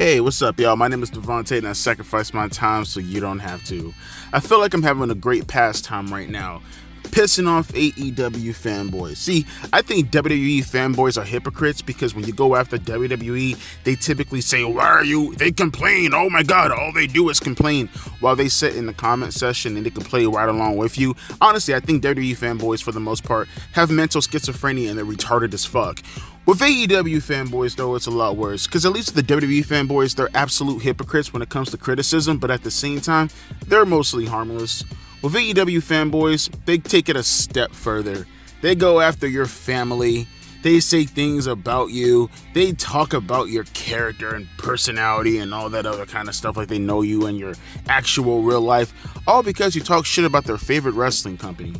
Hey, what's up, y'all? My name is Devontae, and I sacrifice my time so you don't have to. I feel like I'm having a great pastime right now, pissing off AEW fanboys. See, I think WWE fanboys are hypocrites because when you go after WWE, they typically say, why are you? They complain. Oh my God, all they do is complain while they sit in the comment section and they can play right along with you. Honestly, I think WWE fanboys, for the most part, have mental schizophrenia and they're retarded as fuck. With AEW fanboys, though, it's a lot worse, because at least the WWE fanboys, they're absolute hypocrites when it comes to criticism, but at the same time, they're mostly harmless. With AEW fanboys, they take it a step further. They go after your family, they say things about you, they talk about your character and personality and all that other kind of stuff like they know you and your actual real life, all because you talk shit about their favorite wrestling company.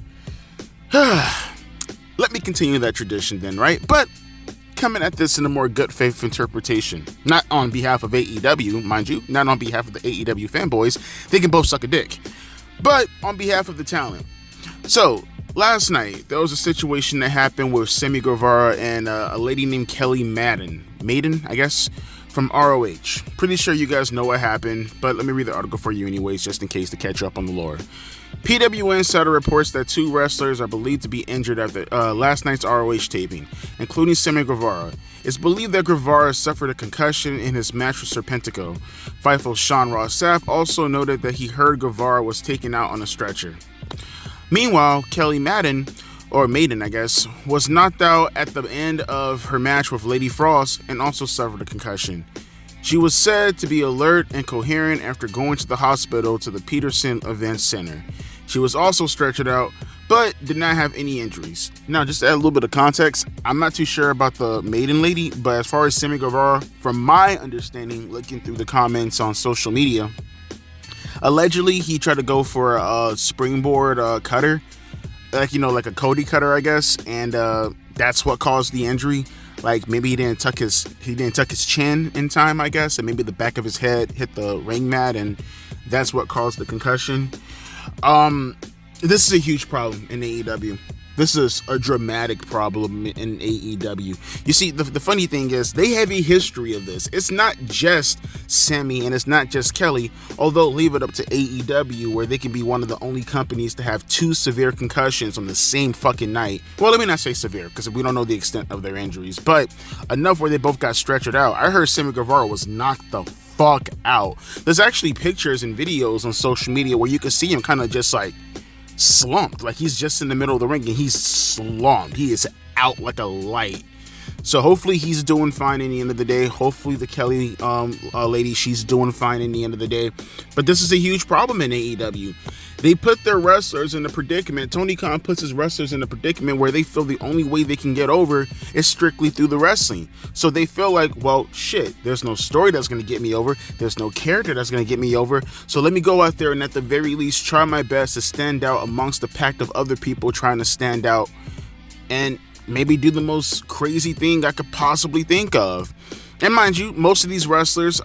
Let me continue that tradition then, right? But coming at this in a more good faith interpretation, not on behalf of AEW, mind you, not on behalf of the AEW fanboys, they can both suck a dick, but on behalf of the talent. So last night there was a situation that happened with Sammy Guevara and a lady named Kelly Maiden, I guess, from ROH. Pretty sure you guys know what happened, but let me read the article for you anyways, just in case to catch up on the lore. PW Insider reports that two wrestlers are believed to be injured after last night's ROH taping, including Sammy Guevara. It's believed that Guevara suffered a concussion in his match with Serpentico. Fightful Sean Ross Sapp also noted that he heard Guevara was taken out on a stretcher. Meanwhile, Kelly Maiden, I guess, was knocked out at the end of her match with Lady Frost and also suffered a concussion. She was said to be alert and coherent after going to the hospital to the Peterson Events Center. She was also stretchered out, but did not have any injuries. Now, just to add a little bit of context, I'm not too sure about the Maiden lady, but as far as Sammy Guevara, from my understanding, looking through the comments on social media, allegedly he tried to go for a springboard cutter, like a Cody cutter, I guess, and that's what caused the injury. Like maybe he didn't tuck his chin in time, I guess, and maybe the back of his head hit the ring mat, and that's what caused the concussion. This is a huge problem in AEW. This is a dramatic problem in AEW. You see, the funny thing is they have a history of this. It's not just Sammy and it's not just Kelly, although leave it up to AEW where they can be one of the only companies to have two severe concussions on the same fucking night. Well, let me not say severe because we don't know the extent of their injuries, but enough where they both got stretchered out. I heard Sammy Guevara was knocked the fuck out. There's actually pictures and videos on social media where you can see him kind of just like slumped, like he's just in the middle of the ring and he's slumped. He is out like a light. So hopefully he's doing fine in the end of the day. Hopefully the Kelly lady, she's doing fine in the end of the day. But this is a huge problem in AEW. They put their wrestlers in a predicament. Tony Khan puts his wrestlers in a predicament where they feel the only way they can get over is strictly through the wrestling. So they feel like, well, shit, there's no story that's going to get me over. There's no character that's going to get me over. So let me go out there and at the very least try my best to stand out amongst a pack of other people trying to stand out and maybe do the most crazy thing I could possibly think of. And mind you, most of these wrestlers,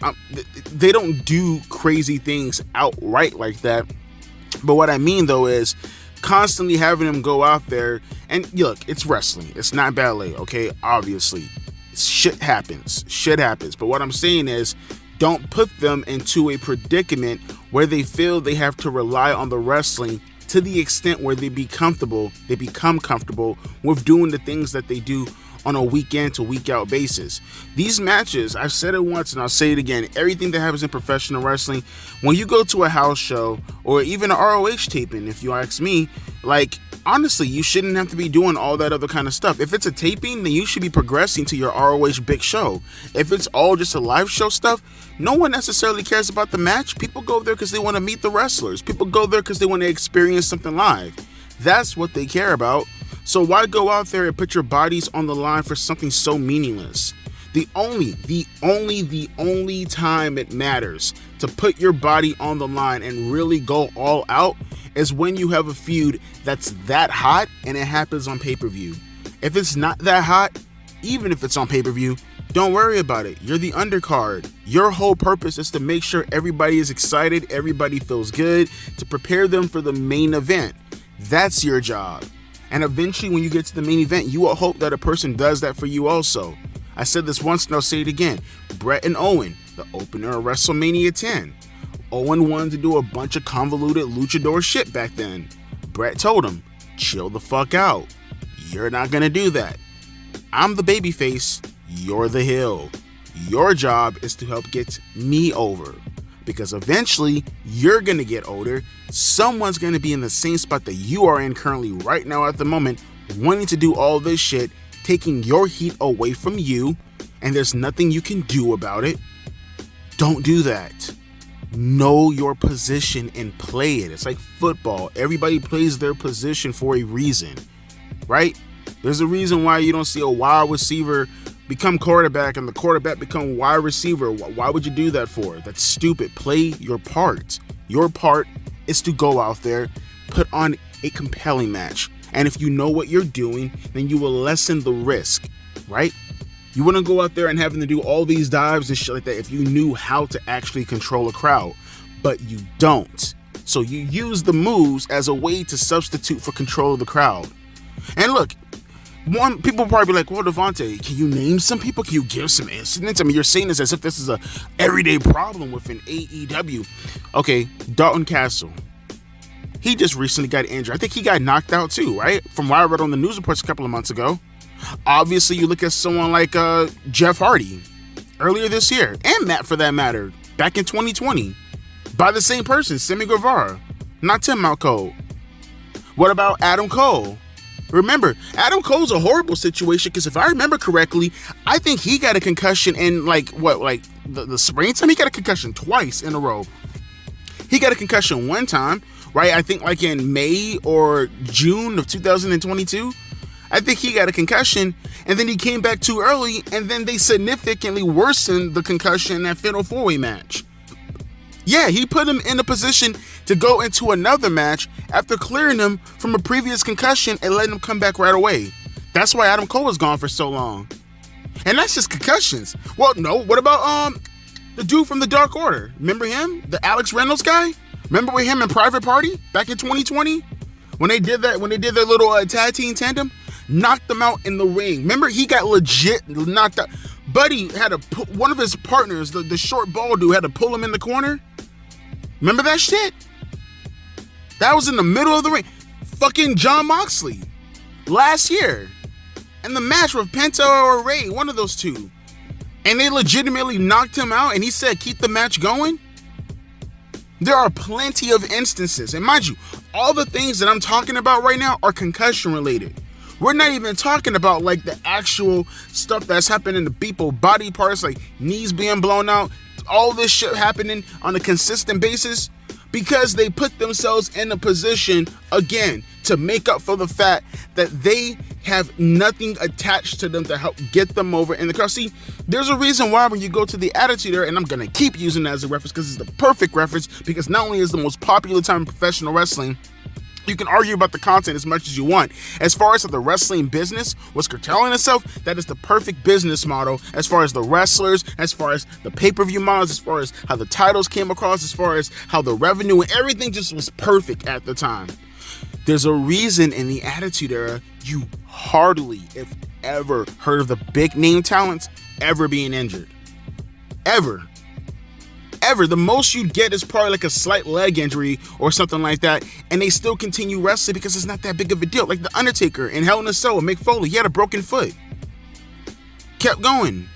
they don't do crazy things outright like that. But what I mean, though, is constantly having them go out there and look, it's wrestling. It's not ballet, okay? Obviously, shit happens. But what I'm saying is don't put them into a predicament where they feel they have to rely on the wrestling to the extent where they become comfortable with doing the things that they do on a week in to week out basis. These matches, I've said it once and I'll say it again, everything that happens in professional wrestling, when you go to a house show or even an ROH taping, if you ask me, like, honestly, you shouldn't have to be doing all that other kind of stuff. If it's a taping, then you should be progressing to your ROH big show. If it's all just a live show stuff, no one necessarily cares about the match. People go there because they want to meet the wrestlers. People go there because they want to experience something live. That's what they care about. So why go out there and put your bodies on the line for something so meaningless? The only time it matters to put your body on the line and really go all out is when you have a feud that's that hot and it happens on pay-per-view. If it's not that hot, even if it's on pay-per-view, don't worry about it. You're the undercard. Your whole purpose is to make sure everybody is excited, everybody feels good, to prepare them for the main event. That's your job. And eventually when you get to the main event, you will hope that a person does that for you also. I said this once and I'll say it again. Bret and Owen, the opener of WrestleMania 10. Owen wanted to do a bunch of convoluted luchador shit back then. Bret told him, chill the fuck out. You're not gonna do that. I'm the babyface, you're the heel. Your job is to help get me over. Because eventually, you're gonna get older. Someone's gonna be in the same spot that you are in currently right now at the moment, wanting to do all this shit, taking your heat away from you, and there's nothing you can do about it. Don't do that. Know your position and play it. It's like football. Everybody plays their position for a reason, right? There's a reason why you don't see a wide receiver become quarterback and the quarterback become wide receiver. Why would you do that for? That's stupid. Play your part. Your part is to go out there, put on a compelling match. And if you know what you're doing, then you will lessen the risk, right? You wouldn't go out there and having to do all these dives and shit like that if you knew how to actually control a crowd, but you don't. So you use the moves as a way to substitute for control of the crowd. And look, people will probably be like, well, Devontae, can you name some people? Can you give some incidents? I mean, you're saying this as if this is a everyday problem within AEW. Okay, Dalton Castle. He just recently got injured. I think he got knocked out too, right? From what I read on the news reports a couple of months ago. Obviously, you look at someone like Jeff Hardy earlier this year, and Matt for that matter, back in 2020, by the same person, Sammy Guevara, not Tim Malco. What about Adam Cole? Remember, Adam Cole's a horrible situation because if I remember correctly, I think he got a concussion in the springtime. He got a concussion twice in a row. He got a concussion one time, right? I think like in May or June of 2022. I think he got a concussion and then he came back too early and then they significantly worsened the concussion in that Fatal 4-Way match. Yeah, he put him in a position to go into another match after clearing him from a previous concussion and letting him come back right away. That's why Adam Cole was gone for so long. And that's just concussions. Well, no, what about the dude from the Dark Order? Remember him? The Alex Reynolds guy? Remember with him in Private Party back in 2020? When they did their little tag team tandem? Knocked them out in the ring. Remember, he got legit knocked out. Buddy had to put one of his partners, the short bald dude, had to pull him in the corner. Remember that shit? That was in the middle of the ring. Fucking Jon Moxley last year. And the match with Penta or Ray, one of those two. And they legitimately knocked him out and he said, keep the match going. There are plenty of instances. And mind you, all the things that I'm talking about right now are concussion related. We're not even talking about like the actual stuff that's happening to people, body parts, like knees being blown out, all this shit happening on a consistent basis because they put themselves in a position, again, to make up for the fact that they have nothing attached to them to help get them over in the crowd. See, there's a reason why when you go to the Attitude Era, and I'm going to keep using that as a reference because it's the perfect reference because not only is the most popular time in professional wrestling, you can argue about the content as much as you want. As far as the wrestling business was curtailing itself, that is the perfect business model as far as the wrestlers, as far as the pay-per-view models, as far as how the titles came across, as far as how the revenue and everything just was perfect at the time. There's a reason in the Attitude Era you hardly, if ever, heard of the big name talents ever being injured. Ever. The most you'd get is probably like a slight leg injury or something like that, and they still continue wrestling because it's not that big of a deal. Like The Undertaker in Hell in a Cell, Mick Foley, he had a broken foot. Kept going.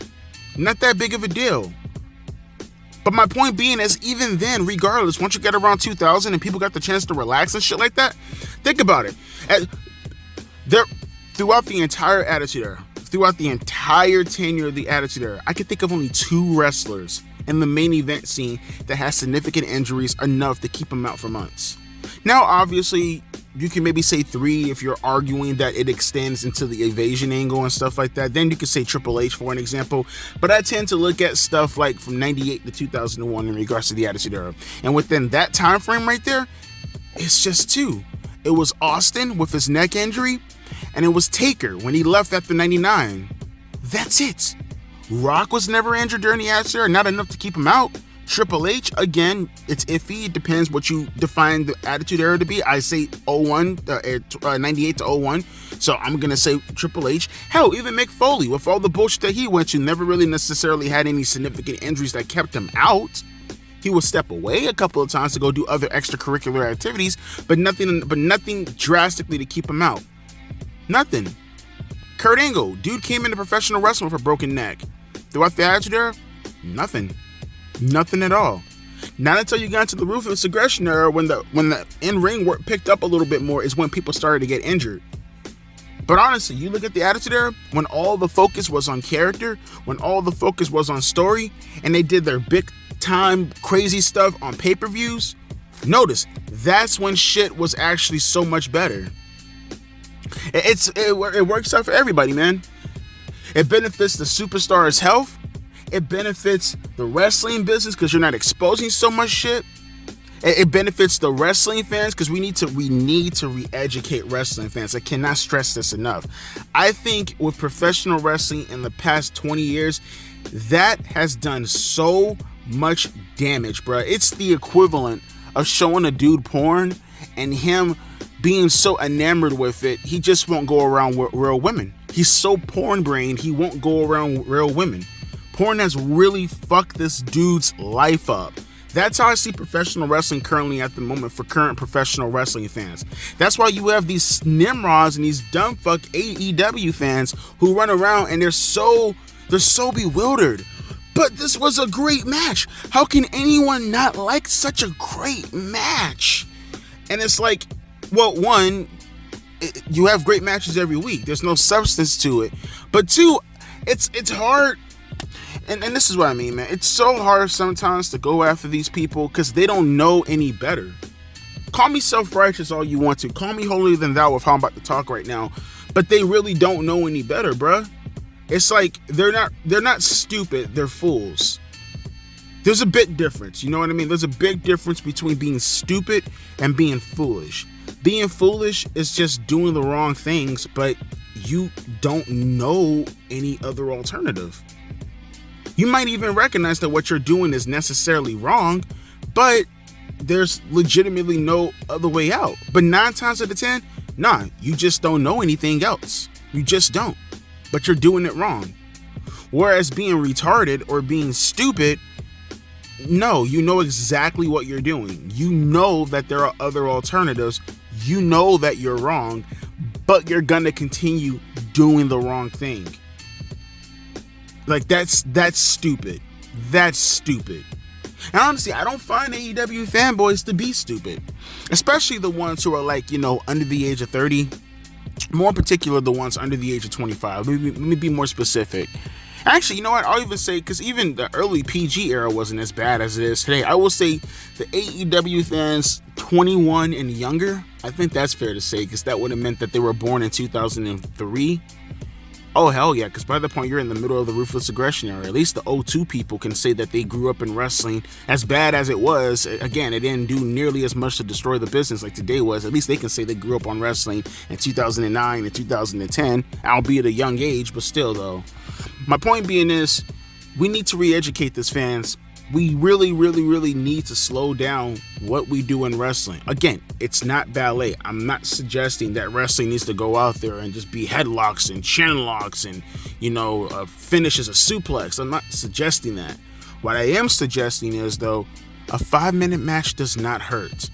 Not that big of a deal. But my point being is, even then, regardless, once you get around 2000 and people got the chance to relax and shit like that, think about it. Throughout the entire Attitude Era, throughout the entire tenure of the Attitude Era, I can think of only 2 wrestlers in the main event scene that has significant injuries enough to keep them out for months. Now, obviously, you can maybe say 3 if you're arguing that it extends into the evasion angle and stuff like that. Then you could say Triple H for an example. But I tend to look at stuff like from 98 to 2001 in regards to the Attitude Era. And within that time frame right there, it's just 2. It was Austin with his neck injury, and it was Taker when he left after 99. That's it. Rock was never injured during the Attitude Era, not enough to keep him out. Triple H, again, it's iffy. It depends what you define the Attitude Era to be. I say 98 to 01. So I'm going to say Triple H. Hell, even Mick Foley, with all the bullshit that he went to, never really necessarily had any significant injuries that kept him out. He would step away a couple of times to go do other extracurricular activities, but nothing drastically to keep him out. Nothing. Kurt Angle, dude came into professional wrestling with a broken neck. Throughout the Attitude Era, nothing. Nothing at all. Not until you got into the Ruthless Aggression Era, when the in-ring work picked up a little bit more, is when people started to get injured. But honestly, you look at the Attitude Era, when all the focus was on character, when all the focus was on story, and they did their big time crazy stuff on pay-per-views, notice, that's when shit was actually so much better. It works out for everybody, man. It benefits the superstar's health. It benefits the wrestling business because you're not exposing so much shit. It benefits the wrestling fans because we need to re-educate wrestling fans. I cannot stress this enough. I think with professional wrestling in the past 20 years, that has done so much damage, bro. It's the equivalent of showing a dude porn and him being so enamored with it, he just won't go around with real women. He's so porn-brained, he won't go around with real women. Porn has really fucked this dude's life up. That's how I see professional wrestling currently at the moment for current professional wrestling fans. That's why you have these Nimrods and these dumbfuck AEW fans who run around and they're so bewildered. But this was a great match. How can anyone not like such a great match? And it's like, well, one, you have great matches every week. There's no substance to it. But two, it's hard. And this is what I mean, man. It's so hard sometimes to go after these people because they don't know any better. Call me self-righteous all you want to. Call me holier than thou with how I'm about to talk right now. But they really don't know any better, bruh. It's like they're not stupid. They're fools. There's a big difference. You know what I mean? There's a big difference between being stupid and being foolish. Being foolish is just doing the wrong things, but you don't know any other alternative. You might even recognize that what you're doing is necessarily wrong, but there's legitimately no other way out. But 9 times out of 10, nah, you just don't know anything else. You just don't. But you're doing it wrong. Whereas being retarded or being stupid, no, you know exactly what you're doing. You know that there are other alternatives. You know that you're wrong, but you're gonna continue doing the wrong thing. Like that's stupid. That's stupid. And honestly, I don't find AEW fanboys to be stupid, especially the ones who are like, under the age of 30. More in particular, the ones under the age of 25. Let me be more specific. Actually, you know what? I'll even say, because even the early PG era wasn't as bad as it is today. I will say the AEW fans 21 and younger, I think that's fair to say, because that would have meant that they were born in 2003. Oh, hell yeah, because by the point you're in the middle of the Ruthless Aggression era, at least the 02 people can say that they grew up in wrestling. As bad as it was, again, it didn't do nearly as much to destroy the business like today was. At least they can say they grew up on wrestling in 2009 and 2010, albeit a young age, but still, though. My point being is, we need to re-educate these fans. We really, really, really need to slow down what we do in wrestling. Again, it's not ballet. I'm not suggesting that wrestling needs to go out there and just be headlocks and chin locks and, finishes a suplex. I'm not suggesting that. What I am suggesting is, though, a 5-minute match does not hurt.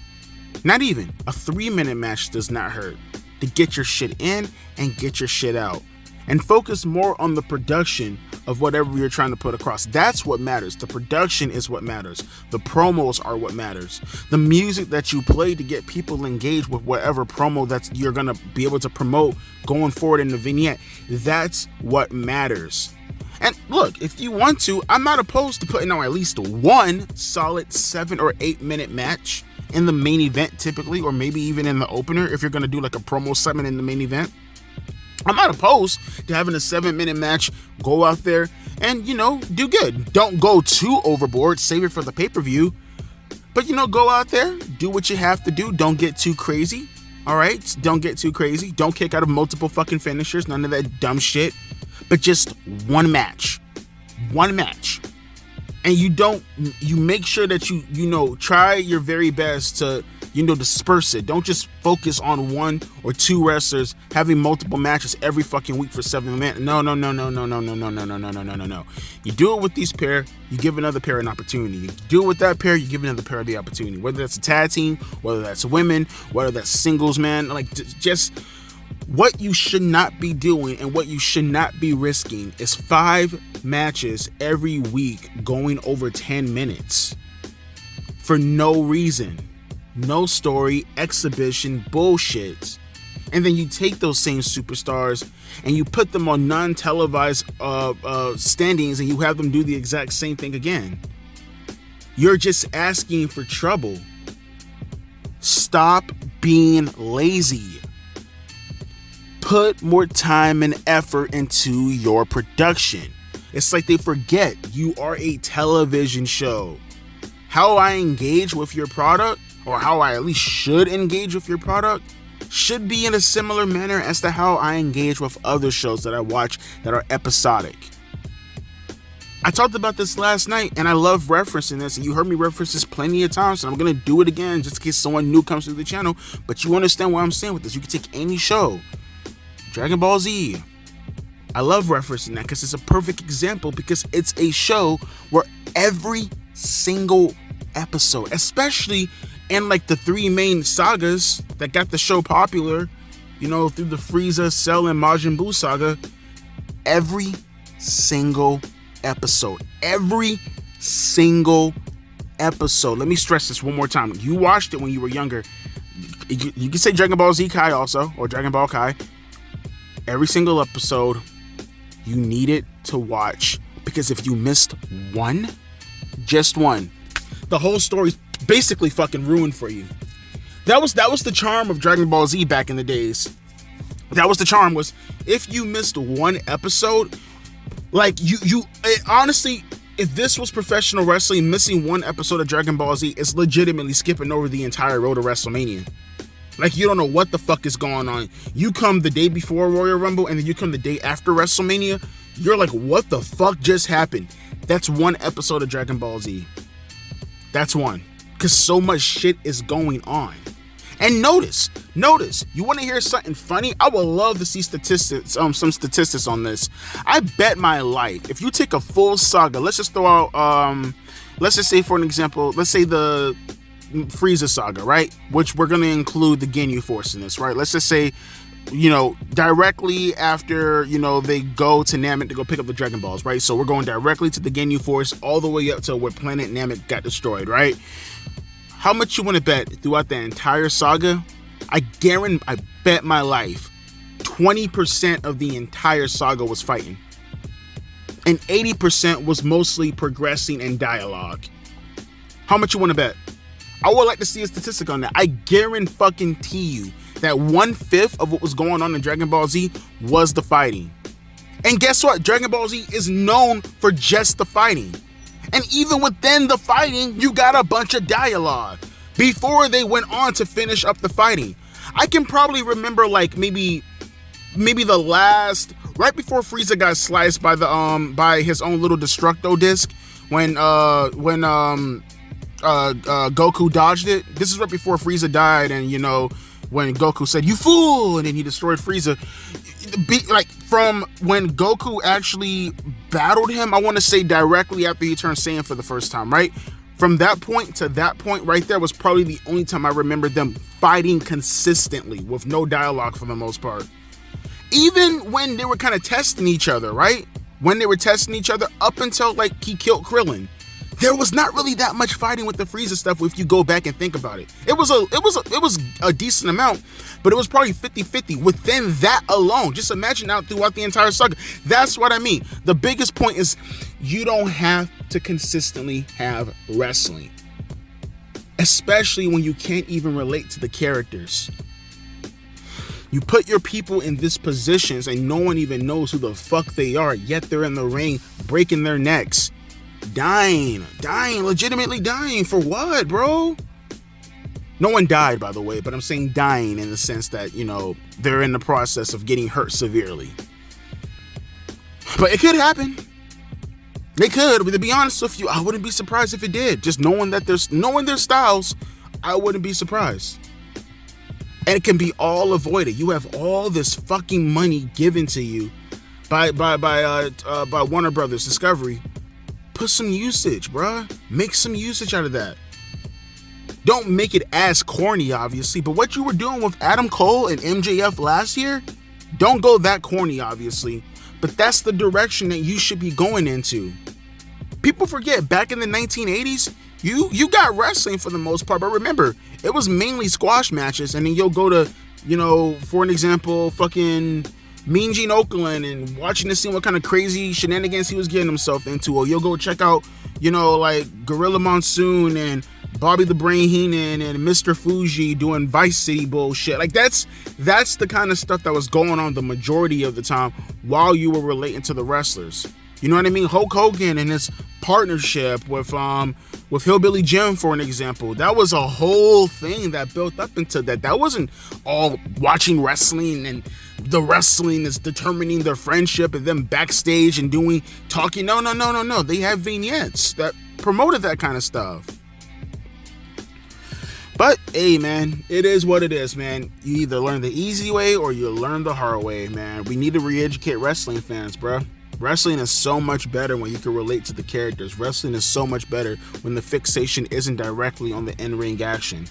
Not even a 3-minute match does not hurt. To get your shit in and get your shit out. And focus more on the production of whatever you're trying to put across. That's what matters. The production is what matters. The promos are what matters. The music that you play to get people engaged with whatever promo that you're going to be able to promote going forward in the vignette. That's what matters. And look, if you want to, I'm not opposed to putting on at least one solid 7 or 8 minute match in the main event typically, or maybe even in the opener if you're going to do like a promo segment in the main event. I'm not opposed to having a 7-minute match, go out there and, do good. Don't go too overboard, save it for the pay-per-view. But, go out there, do what you have to do. Don't get too crazy, all right? Don't get too crazy. Don't kick out of multiple fucking finishers, none of that dumb shit. But just one match. One match. And you make sure that you try your very best to, disperse it. Don't just focus on one or two wrestlers having multiple matches every fucking week for 7 minutes. No. You do it with these pair, you give another pair an opportunity. You do it with that pair, you give another pair the opportunity. Whether that's a tag team, whether that's women, whether that's singles, man. Like, just what you should not be doing and what you should not be risking is 5 matches every week going over 10 minutes for no reason. No story, exhibition, bullshit. And then you take those same superstars and you put them on non-televised standings and you have them do the exact same thing again. You're just asking for trouble. Stop being lazy. Put more time and effort into your production. It's like they forget you are a television show. How I engage with your product, or how I at least should engage with your product, should be in a similar manner as to how I engage with other shows that I watch that are episodic. I talked about this last night, and I love referencing this, and you heard me reference this plenty of times, and I'm going to do it again just in case someone new comes to the channel, but you understand what I'm saying with this. You can take any show. Dragon Ball Z. I love referencing that because it's a perfect example, because it's a show where every single episode, especially in like the 3 main sagas that got the show popular, through the Frieza, Cell, and Majin Buu saga, every single episode, let me stress this one more time. You watched it when you were younger. You can say Dragon Ball Z Kai also, or Dragon Ball Kai. Every single episode, you needed to watch, because if you missed one, just one, the whole story's basically fucking ruined for you. That was the charm of Dragon Ball Z back in the days. That was the charm, was if you missed one episode, like honestly, if this was professional wrestling, missing one episode of Dragon Ball Z is legitimately skipping over the entire road to WrestleMania. Like, you don't know what the fuck is going on. You come the day before Royal Rumble and then you come the day after WrestleMania, you're like, what the fuck just happened? That's one episode of Dragon Ball Z. That's one. Because so much shit is going on. And notice, you want to hear something funny? I would love to see statistics, some statistics on this. I bet my life, if you take a full saga, let's just throw out, let's just say for an example, let's say the Frieza saga, right? Which we're going to include the Ginyu Force in this, right? Let's just say, directly after, they go to Namek to go pick up the Dragon Balls, right? So we're going directly to the Ginyu Force all the way up to where planet Namek got destroyed, right? How much you want to bet throughout the entire saga? I bet my life 20% of the entire saga was fighting. And 80% was mostly progressing and dialogue. How much you want to bet? I would like to see a statistic on that. I guarantee you that 1/5 of what was going on in Dragon Ball Z was the fighting. And guess what? Dragon Ball Z is known for just the fighting. And even within the fighting, you got a bunch of dialogue before they went on to finish up the fighting. I can probably remember like maybe the last, right before Frieza got sliced by by his own little Destructo disc, when Goku dodged it. This is right before Frieza died, and when Goku said, "You fool," and then he destroyed Frieza. Like, from when Goku actually battled him, I want to say directly after he turned Saiyan for the first time, right? From that point to that point right there was probably the only time I remember them fighting consistently with no dialogue for the most part. Even when they were kind of testing each other, right? When they were testing each other up until like he killed Krillin, there was not really that much fighting with the Frieza stuff if you go back and think about it. It was a decent amount, but it was probably 50-50 within that alone. Just imagine out throughout the entire saga. That's what I mean. The biggest point is you don't have to consistently have wrestling, especially when you can't even relate to the characters. You put your people in these positions and no one even knows who the fuck they are, yet they're in the ring breaking their necks. Dying, legitimately dying. For what, bro? No one died, by the way, but I'm saying dying in the sense that, they're in the process of getting hurt severely. But it could happen. They could, but to be honest with you, I wouldn't be surprised if it did. Just knowing their styles, I wouldn't be surprised. And it can be all avoided. You have all this fucking money given to you by Warner Brothers Discovery. Put some usage, bruh. Make some usage out of that. Don't make it as corny, obviously, but what you were doing with Adam Cole and MJF last year, don't go that corny, obviously. But that's the direction that you should be going into. People forget, back in the 1980s, you got wrestling for the most part, but remember, it was mainly squash matches, and then you'll go to, for an example, fucking Mean Gene Okerlund and watching to see what kind of crazy shenanigans he was getting himself into, or you'll go check out, like Gorilla Monsoon and Bobby the Brain Heenan and Mr. Fuji doing Vice City bullshit. Like that's the kind of stuff that was going on the majority of the time while you were relating to the wrestlers. You know what I mean? Hulk Hogan and his partnership with Hillbilly Jim, for an example. That was a whole thing that built up into that. That wasn't all watching wrestling and the wrestling is determining their friendship and them backstage and talking. No. They have vignettes that promoted that kind of stuff. But, hey, man, it is what it is, man. You either learn the easy way or you learn the hard way, man. We need to re-educate wrestling fans, bro. Wrestling is so much better when you can relate to the characters. Wrestling is so much better when the fixation isn't directly on the in-ring action.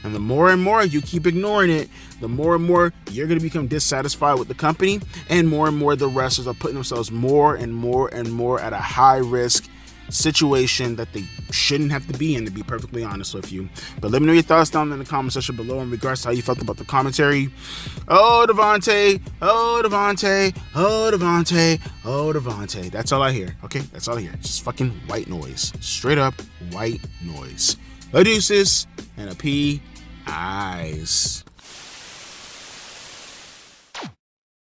And the more and more you keep ignoring it, the more and more you're going to become dissatisfied with the company, and more the wrestlers are putting themselves more and more at a high risk situation that they shouldn't have to be in, to be perfectly honest with you. But let me know your thoughts down in the comment section below in regards to how you felt about the commentary. Oh, Devontae. That's all I hear. Okay, that's all I hear. Just fucking white noise. Straight up white noise. A deuces and a P eyes.